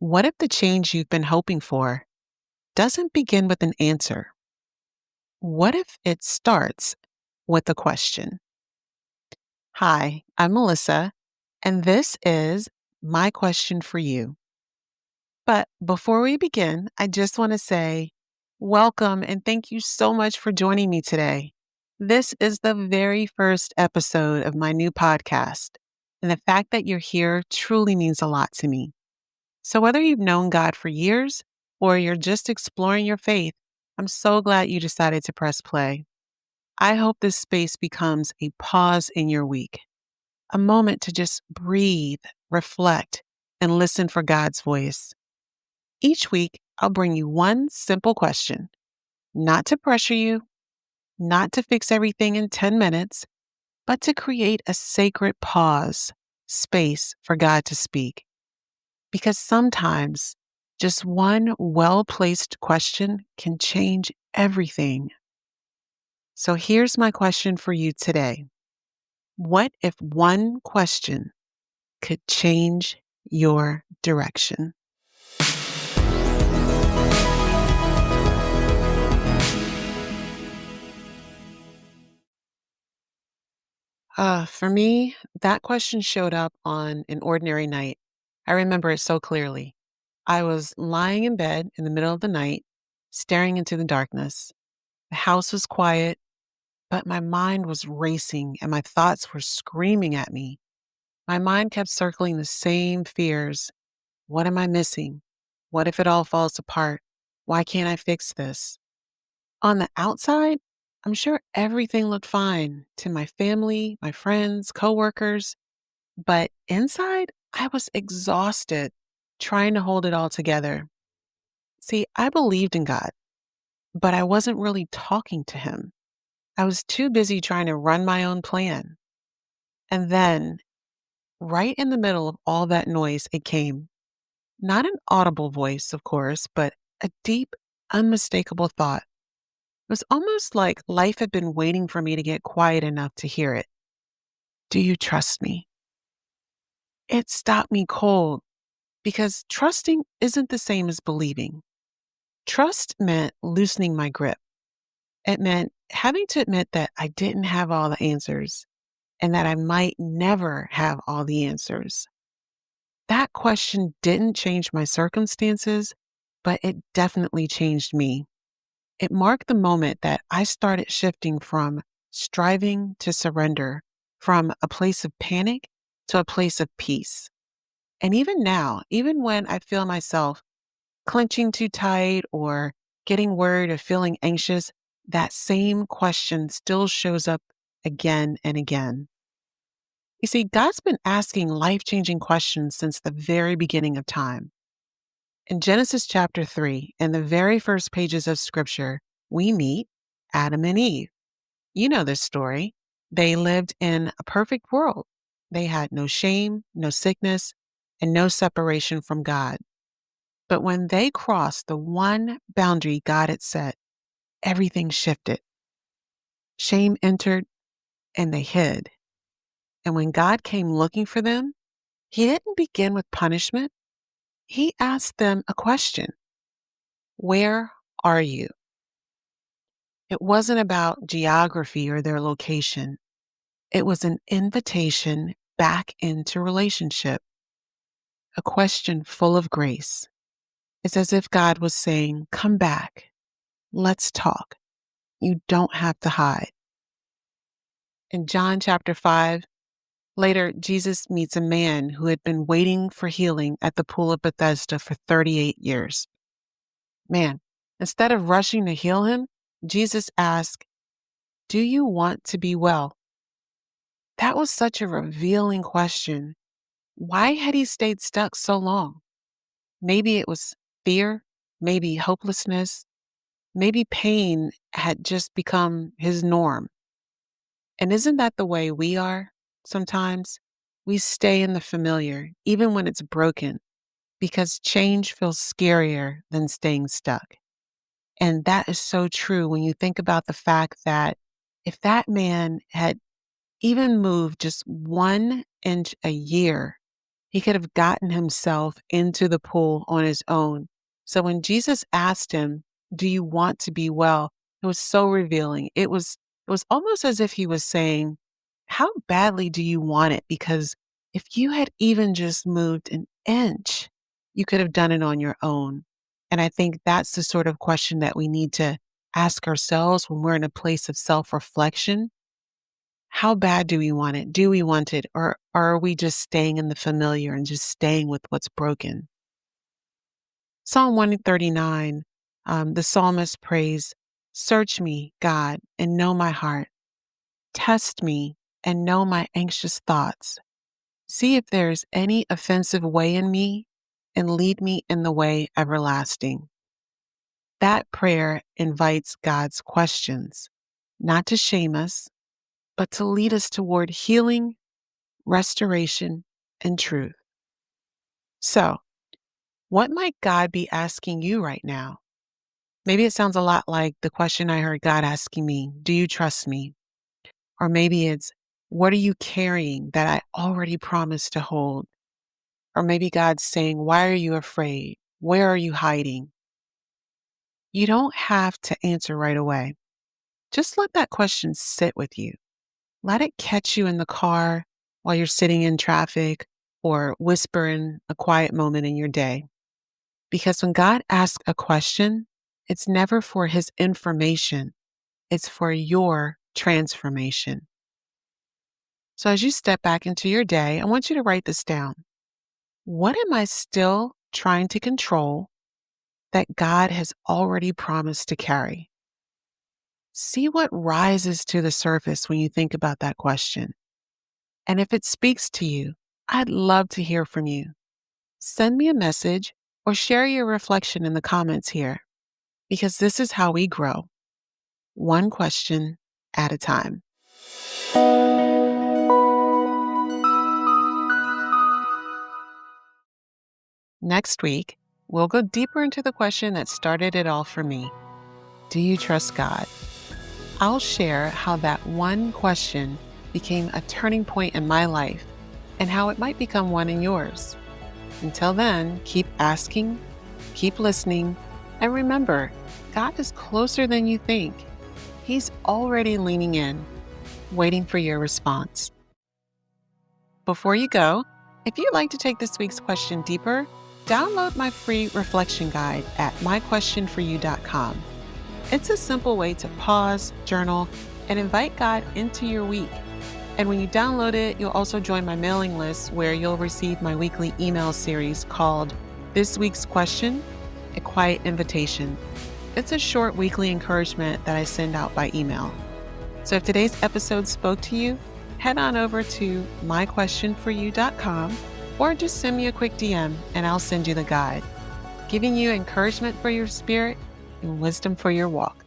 What if the change you've been hoping for doesn't begin with an answer? What if it starts with a question? Hi, I'm Melissa, and this is my question for you. But before we begin, I just want to say welcome and thank you so much for joining me today. This is the very first episode of my new podcast, and the fact that you're here truly means a lot to me. So, whether you've known God for years or you're just exploring your faith, I'm so glad you decided to press play. I hope this space becomes a pause in your week, a moment to just breathe, reflect, and listen for God's voice. Each week, I'll bring you one simple question, not to pressure you, not to fix everything in 10 minutes, but to create a sacred pause, space for God to speak. Because sometimes just one well placed question can change everything. So here's my question for you today. What if one question could change your direction? For me, that question showed up on an ordinary night. I remember it so clearly. I was lying in bed in the middle of the night, staring into the darkness. The house was quiet, but my mind was racing and my thoughts were screaming at me. My mind kept circling the same fears. What am I missing? What if it all falls apart? Why can't I fix this? On the outside, I'm sure everything looked fine to my family, my friends, coworkers, but inside, I was exhausted trying to hold it all together. See, I believed in God, but I wasn't really talking to Him. I was too busy trying to run my own plan. And then, right in the middle of all that noise, it came. Not an audible voice, of course, but a deep, unmistakable thought. It was almost like life had been waiting for me to get quiet enough to hear it. Do you trust me? It stopped me cold because trusting isn't the same as believing. Trust meant loosening my grip. It meant having to admit that I didn't have all the answers and that I might never have all the answers. That question didn't change my circumstances, but it definitely changed me. It marked the moment that I started shifting from striving to surrender, from a place of panic to a place of peace. And even now, even when I feel myself clenching too tight or getting worried or feeling anxious, that same question still shows up again and again. You see, God's been asking life changing questions since the very beginning of time. In Genesis chapter 3, in the very first pages of scripture, we meet Adam and Eve. You know this story. They lived in a perfect world. They had no shame, no sickness, and no separation from God. But when they crossed the one boundary God had set, everything shifted. Shame entered and they hid. And when God came looking for them, He didn't begin with punishment. He asked them a question. Where are you? It wasn't about geography or their location. It was an invitation back into relationship, a question full of grace. It's as if God was saying, come back. Let's talk. You don't have to hide. In John chapter 5, later, Jesus meets a man who had been waiting for healing at the pool of Bethesda for 38 years. Man, instead of rushing to heal him, Jesus asked, do you want to be well? That was such a revealing question. Why had he stayed stuck so long? Maybe it was fear, maybe hopelessness, maybe pain had just become his norm. And isn't that the way we are sometimes? We stay in the familiar, even when it's broken, because change feels scarier than staying stuck. And that is so true when you think about the fact that if that man had even moved just 1 inch a year, He could have gotten himself into the pool on his own. So when Jesus asked him, "Do you want to be well?" it was so revealing. It was almost as if he was saying, "How badly do you want it? Because if you had even just moved an inch, you could have done it on your own." And I think that's the sort of question that we need to ask ourselves when we're in a place of self-reflection. How bad do we want it? Do we want it? Or are we just staying in the familiar and just staying with what's broken? Psalm 139, the psalmist prays, "Search me, God, and know my heart. Test me and know my anxious thoughts. See if there is any offensive way in me and lead me in the way everlasting." That prayer invites God's questions, not to shame us, but to lead us toward healing, restoration, and truth. So, what might God be asking you right now? Maybe it sounds a lot like the question I heard God asking me, "Do you trust me?" Or maybe it's, "What are you carrying that I already promised to hold?" Or maybe God's saying, "Why are you afraid? Where are you hiding?" You don't have to answer right away. Just let that question sit with you. Let it catch you in the car while you're sitting in traffic or whisper in a quiet moment in your day. Because when God asks a question, it's never for his information, it's for your transformation. So as you step back into your day, I want you to write this down. What am I still trying to control that God has already promised to carry? See what rises to the surface when you think about that question. And if it speaks to you, I'd love to hear from you. Send me a message or share your reflection in the comments here, because this is how we grow, one question at a time. Next week, we'll go deeper into the question that started it all for me. Do you trust God? I'll share how that one question became a turning point in my life and how it might become one in yours. Until then, keep asking, keep listening, and remember, God is closer than you think. He's already leaning in, waiting for your response. Before you go, if you'd like to take this week's question deeper, download my free reflection guide at myquestionforyou.com. It's a simple way to pause, journal, and invite God into your week. And when you download it, you'll also join my mailing list where you'll receive my weekly email series called This Week's Question, a Quiet Invitation. It's a short weekly encouragement that I send out by email. So if today's episode spoke to you, head on over to myquestionforyou.com or just send me a quick DM and I'll send you the guide, giving you encouragement for your spirit and wisdom for your walk.